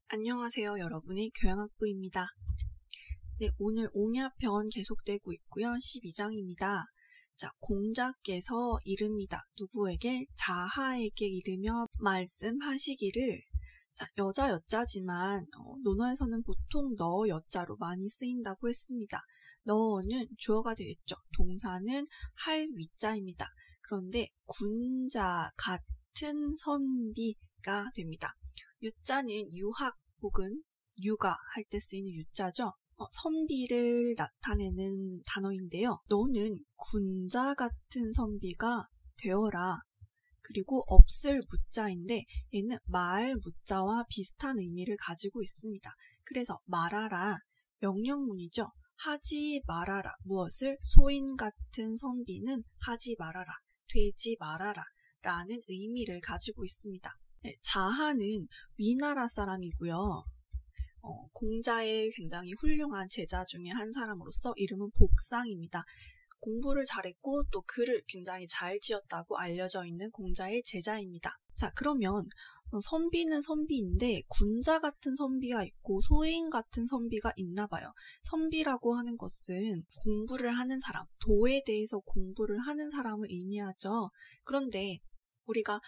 안녕하세요, 여러분의 교양학부입니다. 네, 오늘 옹야편 계속되고 있고요. 12장입니다. 자, 공자께서 이릅니다. 누구에게? 자하에게 이르며 말씀하시기를. 자, 여자지만 논어에서는 보통 너 여자로 많이 쓰인다고 했습니다. 너는 주어가 되겠죠. 동사는 할 위자입니다. 그런데 군자 같은 선비가 됩니다. 유자는 유학 혹은 육아 할 때 쓰이는 유자죠. 선비를 나타내는 단어인데요. 너는 군자 같은 선비가 되어라. 그리고 없을 무자인데 얘는 말 무자와 비슷한 의미를 가지고 있습니다. 그래서 말하라, 명령문이죠. 하지 말아라. 무엇을? 소인 같은 선비는 하지 말아라, 되지 말아라 라는 의미를 가지고 있습니다. 네, 자하는 위나라 사람이고요. 공자의 굉장히 훌륭한 제자 중에 한 사람으로서 이름은 복상입니다. 공부를 잘했고 또 글을 굉장히 잘 지었다고 알려져 있는 공자의 제자입니다. 자, 그러면 선비는 선비인데 군자 같은 선비가 있고 소인 같은 선비가 있나 봐요. 선비라고 하는 것은 공부를 하는 사람, 도에 대해서 공부를 하는 사람을 의미하죠. 그런데 우리가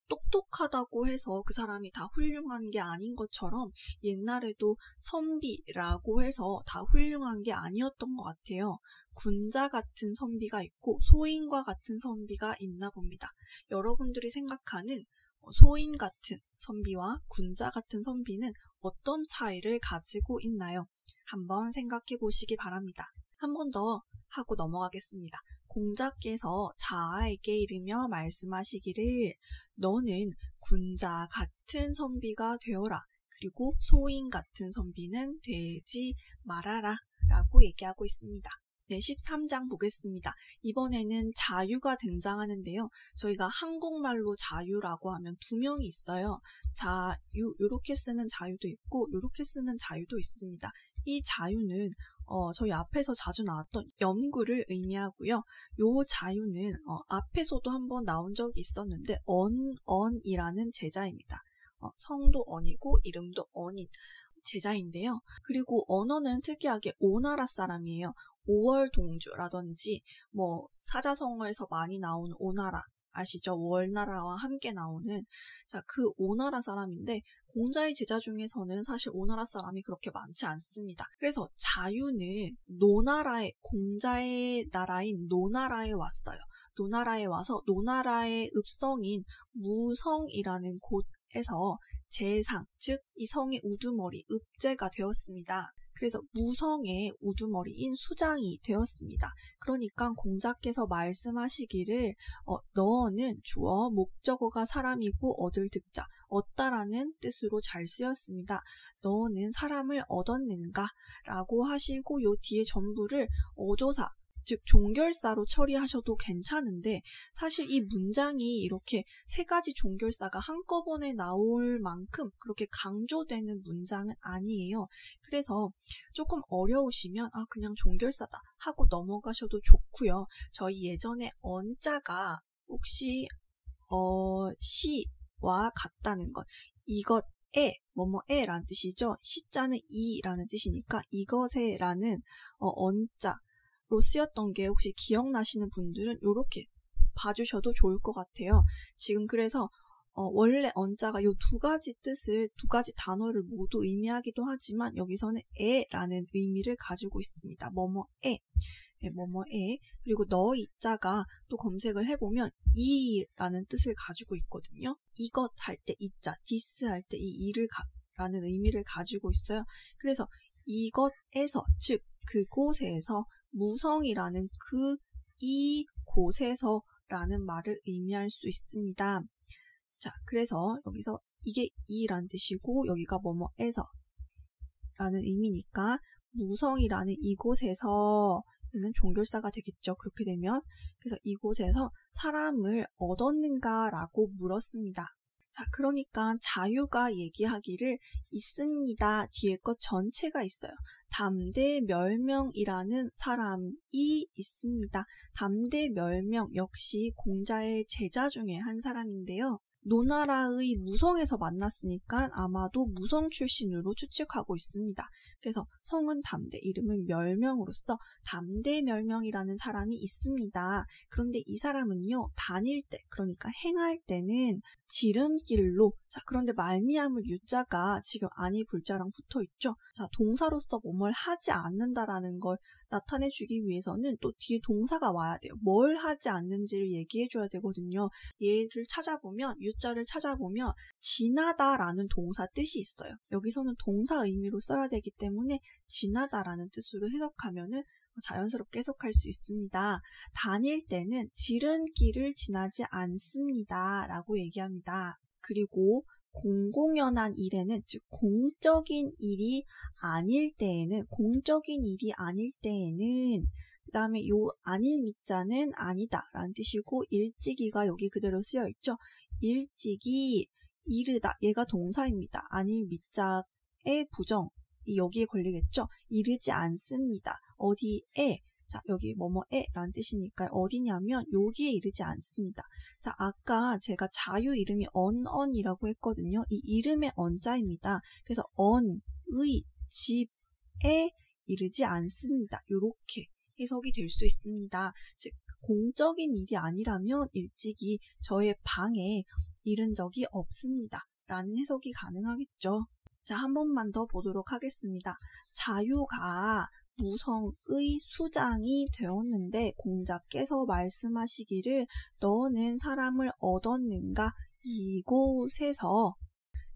똑똑하다고 해서 그 사람이 다 훌륭한 게 아닌 것처럼 옛날에도 선비라고 해서 다 훌륭한 게 아니었던 것 같아요. 군자 같은 선비가 있고 소인과 같은 선비가 있나 봅니다. 여러분들이 생각하는 소인 같은 선비와 군자 같은 선비는 어떤 차이를 가지고 있나요? 한번 생각해 보시기 바랍니다. 한 번 더 하고 넘어가겠습니다. 공자께서 자아에게 이르며 말씀하시기를 너는 군자 같은 선비가 되어라. 그리고 소인 같은 선비는 되지 말아라 라고 얘기하고 있습니다. 네, 13장 보겠습니다. 이번에는 자유가 등장하는데요. 저희가 한국말로 자유라고 하면 두 명이 있어요. 자유, 이렇게 쓰는 자유도 있고 이렇게 쓰는 자유도 있습니다. 이 자유는 저희 앞에서 자주 나왔던 염구를 의미하고요. 요 자유는 앞에서도 한번 나온 적이 있었는데 언이라는 제자입니다. 성도 언이고 이름도 언인 제자인데요. 그리고 언어는 특이하게 오나라 사람이에요. 오월동주라든지 사자성어에서 많이 나오는 오나라 아시죠? 월나라와 함께 나오는 그 오나라 사람인데 공자의 제자 중에서는 사실 오나라 사람이 그렇게 많지 않습니다. 그래서 자유는 공자의 나라인 노나라에 왔어요. 노나라에 와서 노나라의 읍성인 무성이라는 곳에서 제상, 즉 이 성의 우두머리, 읍제가 되었습니다. 그래서 무성의 우두머리인 수장이 되었습니다. 그러니까 공자께서 말씀하시기를 너는 주어 목적어가 사람이고 얻을 득자, 얻다라는 뜻으로 잘 쓰였습니다. 너는 사람을 얻었는가? 라고 하시고 요 뒤에 전부를 어조사, 즉 종결사로 처리하셔도 괜찮은데 사실 이 문장이 이렇게 세 가지 종결사가 한꺼번에 나올 만큼 그렇게 강조되는 문장은 아니에요. 그래서 조금 어려우시면 그냥 종결사다 하고 넘어가셔도 좋고요. 저희 예전에 언자가 혹시 시와 같다는 것, 이것에 뭐뭐에라는 뜻이죠. 시자는 이라는 뜻이니까 이것에 라는 언자 로 쓰였던 게 혹시 기억나시는 분들은 이렇게 봐주셔도 좋을 것 같아요. 지금 그래서 원래 언자가 이 두 가지 뜻을, 두 가지 단어를 모두 의미하기도 하지만 여기서는 에라는 의미를 가지고 있습니다. 뭐뭐에, 네, 뭐뭐에. 그리고 너 이자가 또 검색을 해보면 이라는 뜻을 가지고 있거든요. 이것 할 때 이자, 디스 할 때 이 이를 라는 의미를 가지고 있어요. 그래서 이것에서, 즉 그곳에서 무성이라는 이곳에서 라는 말을 의미할 수 있습니다. 자, 그래서 여기서 이게 이라는 뜻이고 여기가 뭐뭐에서 라는 의미니까 무성이라는 이곳에서 는 종결사가 되겠죠. 그렇게 되면 그래서 이곳에서 사람을 얻었는가 라고 물었습니다. 자, 그러니까 자유가 얘기하기를 있습니다. 뒤에 것 전체가 있어요. 담대멸명이라는 사람이 있습니다. 담대멸명 역시 공자의 제자 중에 한 사람인데요. 노나라의 무성에서 만났으니까 아마도 무성 출신으로 추측하고 있습니다. 그래서 성은 담대, 이름은 멸명으로서 담대멸명이라는 사람이 있습니다. 그런데 이 사람은요, 다닐 때, 그러니까 행할 때는 지름길로, 자, 그런데 말미암을 유자가 지금 아니 불자랑 붙어 있죠. 자, 동사로서 뭐뭘 하지 않는다라는 걸 나타내주기 위해서는 또 뒤에 동사가 와야 돼요. 뭘 하지 않는지를 얘기해줘야 되거든요. 얘를 찾아보면, 유자를 찾아보면 지나다라는 동사 뜻이 있어요. 여기서는 동사 의미로 써야 되기 때문에 지나다라는 뜻으로 해석하면은 자연스럽게 해석할 수 있습니다. 다닐 때는 지름길을 지나지 않습니다. 라고 얘기합니다. 그리고 공공연한 일에는, 즉 공적인 일이 아닐 때에는, 그 다음에 요 아닐 밑자는 아니다 라는 뜻이고, 일찍이가 여기 그대로 쓰여 있죠. 일찍이, 이르다, 얘가 동사입니다. 아닐 밑자의 부정, 여기에 걸리겠죠. 이르지 않습니다. 어디에, 자, 여기 뭐뭐에 라는 뜻이니까 어디냐면 여기에 이르지 않습니다. 자, 아까 제가 자유 이름이 언이라고 했거든요. 이 이름의 언자입니다. 그래서 언의 집에 이르지 않습니다. 이렇게 해석이 될 수 있습니다. 즉, 공적인 일이 아니라면 일찍이 저의 방에 이른 적이 없습니다. 라는 해석이 가능하겠죠. 자, 한 번만 더 보도록 하겠습니다. 자유가 무성의 수장이 되었는데 공자께서 말씀하시기를 너는 사람을 얻었는가 이곳에서,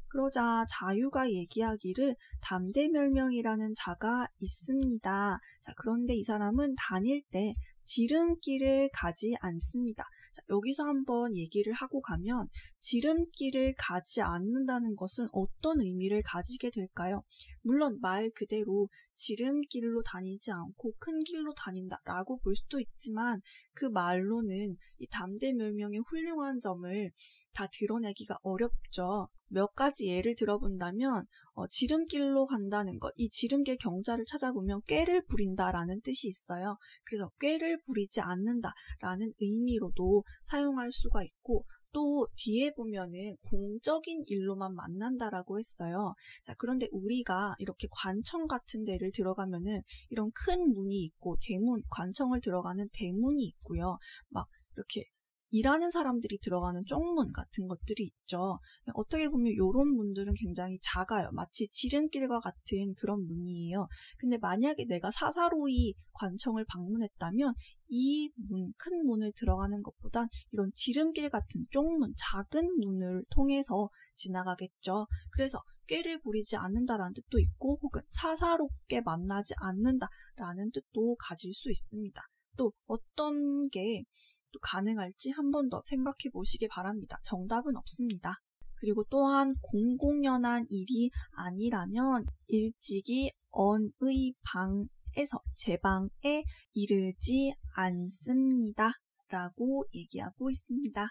그러자 자유가 얘기하기를 담대멸명이라는 자가 있습니다. 자, 그런데 이 사람은 다닐 때 지름길을 가지 않습니다. 자, 여기서 한번 얘기를 하고 가면 지름길을 가지 않는다는 것은 어떤 의미를 가지게 될까요? 물론 말 그대로 지름길로 다니지 않고 큰 길로 다닌다라고 볼 수도 있지만 그 말로는 이 담대멸명의 훌륭한 점을 다 드러내기가 어렵죠. 몇 가지 예를 들어본다면 지름길로 간다는 것, 이 지름길 경자를 찾아보면 꾀를 부린다라는 뜻이 있어요. 그래서 꾀를 부리지 않는다라는 의미로도 사용할 수가 있고, 또 뒤에 보면은 공적인 일로만 만난다라고 했어요. 자, 그런데 우리가 이렇게 관청 같은 데를 들어가면은 이런 큰 문이 있고 대문, 관청을 들어가는 대문이 있고요. 막 이렇게 일하는 사람들이 들어가는 쪽문 같은 것들이 있죠. 어떻게 보면 이런 문들은 굉장히 작아요. 마치 지름길과 같은 그런 문이에요. 근데 만약에 내가 사사로이 관청을 방문했다면 이 문, 큰 문을 들어가는 것보단 이런 지름길 같은 쪽문, 작은 문을 통해서 지나가겠죠. 그래서 꾀를 부리지 않는다라는 뜻도 있고, 혹은 사사롭게 만나지 않는다라는 뜻도 가질 수 있습니다. 또 어떤 게 또 가능할지 한 번 더 생각해 보시기 바랍니다. 정답은 없습니다. 그리고 또한 공공연한 일이 아니라면 일찍이 언의 방에서 제 방에 이르지 않습니다. 라고 얘기하고 있습니다.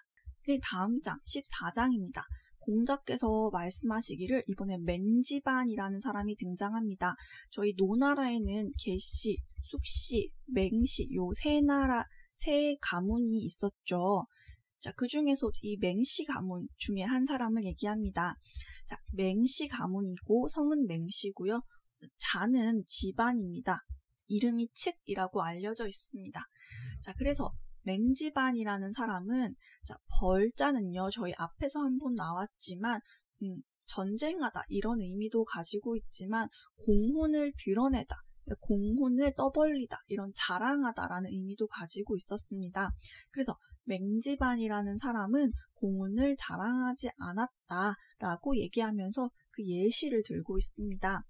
네, 다음 장 14장입니다. 공자께서 말씀하시기를 이번에 맹지반이라는 사람이 등장합니다. 저희 노나라에는 개씨, 숙씨, 맹씨 요 세 가문이 있었죠. 자, 그 중에서 이 맹씨 가문 중에 한 사람을 얘기합니다. 자, 맹씨 가문이고 성은 맹씨고요. 자는 집안입니다. 이름이 칙이라고 알려져 있습니다. 자, 그래서 맹지반이라는 사람은, 자, 벌자는요, 저희 앞에서 한번 나왔지만 전쟁하다 이런 의미도 가지고 있지만 공훈을 드러내다, 공훈을 떠벌리다, 이런 자랑하다라는 의미도 가지고 있었습니다. 그래서 맹지반이라는 사람은 공훈을 자랑하지 않았다라고 얘기하면서 그 예시를 들고 있습니다.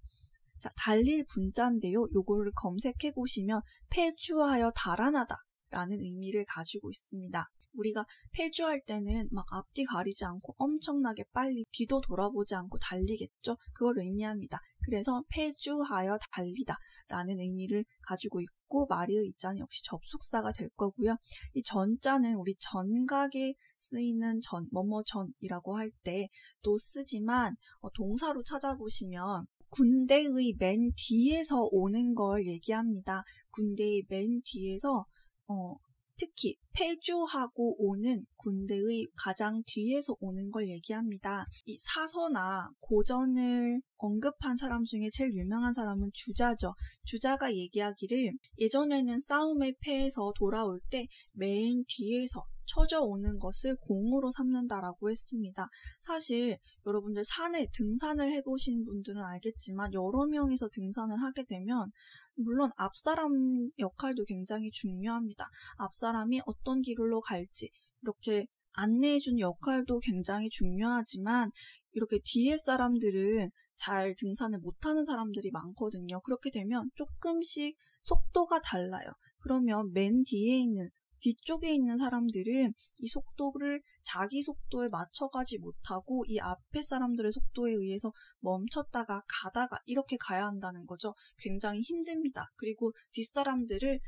자, 달릴 분자인데요. 요거를 검색해 보시면 폐주하여 달아나다 라는 의미를 가지고 있습니다. 우리가 폐주할 때는 막 앞뒤 가리지 않고 엄청나게 빨리 뒤도 돌아보지 않고 달리겠죠. 그걸 의미합니다. 그래서 폐주하여 달리다 라는 의미를 가지고 있고, 마리의 이자는 역시 접속사가 될 거고요. 이 전자는 우리 전각에 쓰이는 뭐뭐전이라고 할 때 또 쓰지만 동사로 찾아보시면 군대의 맨 뒤에서 오는 걸 얘기합니다. 군대의 맨 뒤에서 특히 패주하고 오는 군대의 가장 뒤에서 오는 걸 얘기합니다. 이 사서나 고전을 언급한 사람 중에 제일 유명한 사람은 주자죠. 주자가 얘기하기를 예전에는 싸움에 패해서 돌아올 때 맨 뒤에서 쳐져오는 것을 공으로 삼는다라고 했습니다. 사실 여러분들 산에 등산을 해보신 분들은 알겠지만 여러 명이서 등산을 하게 되면 물론 앞사람 역할도 굉장히 중요합니다. 앞사람이 어떤 길로 갈지 이렇게 안내해주는 역할도 굉장히 중요하지만 이렇게 뒤에 사람들은 잘 등산을 못하는 사람들이 많거든요. 그렇게 되면 조금씩 속도가 달라요. 그러면 맨 뒤쪽에 있는 사람들은 이 속도를 자기 속도에 맞춰가지 못하고 이 앞에 사람들의 속도에 의해서 멈췄다가 가다가 이렇게 가야 한다는 거죠. 굉장히 힘듭니다. 그리고 뒷사람들을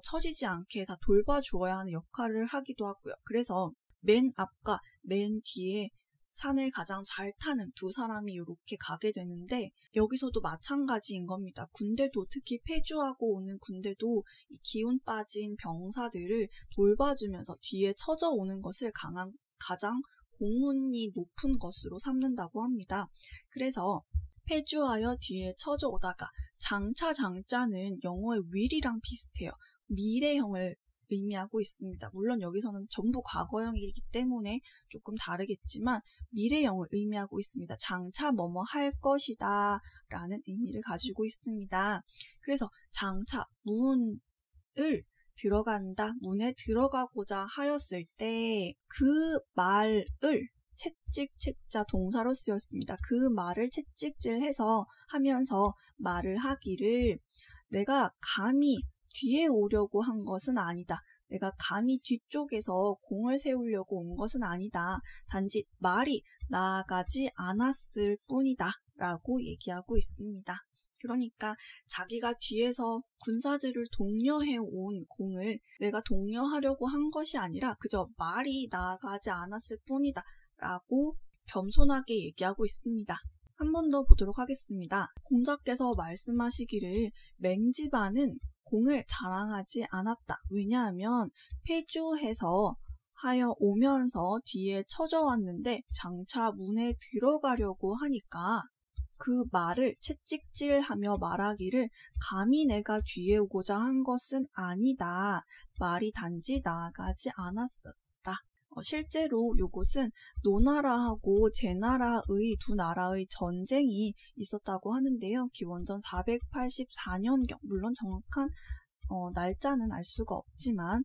처지지 않게 다 돌봐주어야 하는 역할을 하기도 하고요. 그래서 맨 앞과 맨 뒤에 산을 가장 잘 타는 두 사람이 이렇게 가게 되는데 여기서도 마찬가지인 겁니다. 군대도 특히 패주하고 오는 군대도 이 기운 빠진 병사들을 돌봐주면서 뒤에 쳐져오는 것을 가장 공운이 높은 것으로 삼는다고 합니다. 그래서 패주하여 뒤에 쳐져오다가 장차는 영어의 will이랑 비슷해요. 미래형을 의미하고 있습니다. 물론 여기서는 전부 과거형이기 때문에 조금 다르겠지만 미래형을 의미하고 있습니다. 장차 뭐뭐 할 것이다 라는 의미를 가지고 있습니다. 그래서 장차 문을 들어간다, 문에 들어가고자 하였을 때 그 말을 채찍자 동사로 쓰였습니다. 그 말을 채찍질해서 하면서 말을 하기를 내가 감히 뒤에 오려고 한 것은 아니다. 내가 감히 뒤쪽에서 공을 세우려고 온 것은 아니다. 단지 말이 나아가지 않았을 뿐이다. 라고 얘기하고 있습니다. 그러니까 자기가 뒤에서 군사들을 독려해 온 공을 내가 독려하려고 한 것이 아니라 그저 말이 나아가지 않았을 뿐이다. 라고 겸손하게 얘기하고 있습니다. 한 번 더 보도록 하겠습니다. 공자께서 말씀하시기를 맹지반은 공을 자랑하지 않았다. 왜냐하면 패주해서 하여 오면서 뒤에 쳐져왔는데 장차 문에 들어가려고 하니까 그 말을 채찍질하며 말하기를 감히 내가 뒤에 오고자 한 것은 아니다. 말이 단지 나아가지 않았었다. 실제로 이곳은 노나라하고 제나라의 두 나라의 전쟁이 있었다고 하는데요. 기원전 484년경, 물론 정확한 날짜는 알 수가 없지만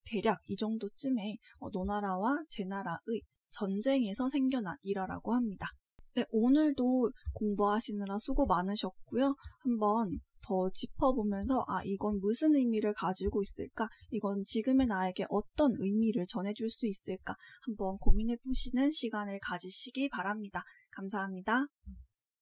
대략 이 정도쯤에 노나라와 제나라의 전쟁에서 생겨난 일화라고 합니다. 네, 오늘도 공부하시느라 수고 많으셨고요. 한번 더 짚어보면서 이건 무슨 의미를 가지고 있을까? 이건 지금의 나에게 어떤 의미를 전해줄 수 있을까? 한번 고민해보시는 시간을 가지시기 바랍니다. 감사합니다.